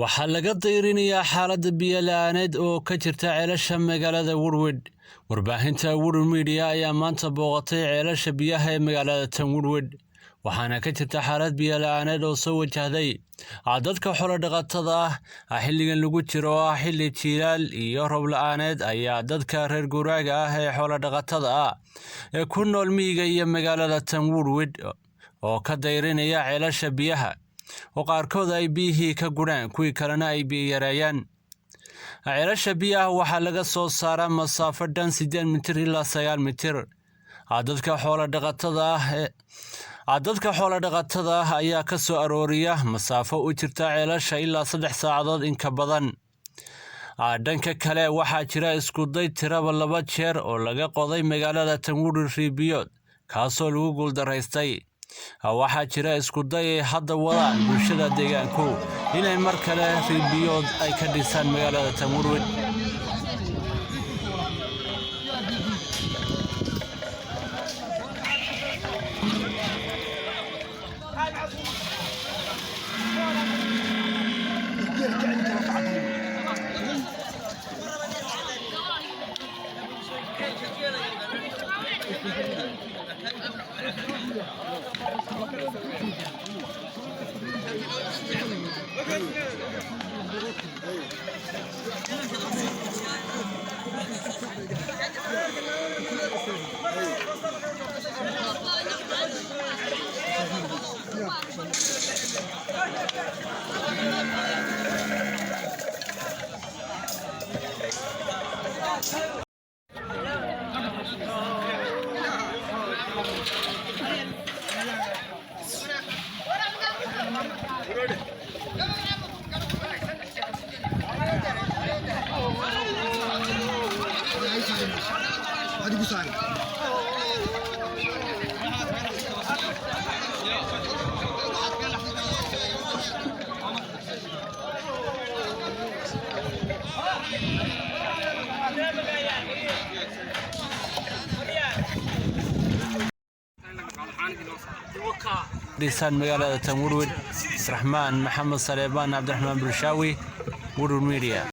waxaa laga dayrinayaa xaaladda biyo la'aaneed oo ka jirta ceelasha magaalada Woodward. Warbaahinta Woodward Media ayaa maanta booqatay ceelasha biyaha ee magaalada Woodward, waxaana ka jirta xaalad biyo la'aaneed oo soo wajahday dadka xoolo dhaqatada ah. Xilligan lagu jiro xilli jiilaal iyo roob la'aaneed ayaa dadka reer guuraaga ah ee xoolo dhaqatada ah ee ku nool miyiga iyo magaalada Woodward oo ka dayrinaya ceelasha biyaha oo qaarkood ay biyihii ka guraan, kuwii kalena ay biyo yareeyaan. ceelasha biyaha waxaa laga soo saaraa masaafo dhan 8 mitir ilaa 9 mitir. dadka xoolo dhaqatada ah ayaa ka soo arooriya masaafo u jirta ceelasha ilaa 3 saacadood in ka badan. dhanka kale waxaa jira isku day tiraba 2 jeer oo laga qoday magaalada Woodward ribiyood, kaasoo lagu guuldaraystay. waxaa jira isku day ay hadda wadaan bulshada deegaanku inay mar kale ribiyood ay ka dhisaan magaalada Woodward. ديسان مقالة Woodward. الرحمن محمد سليمان عبد الرحمن برشاوي، Woodward Media.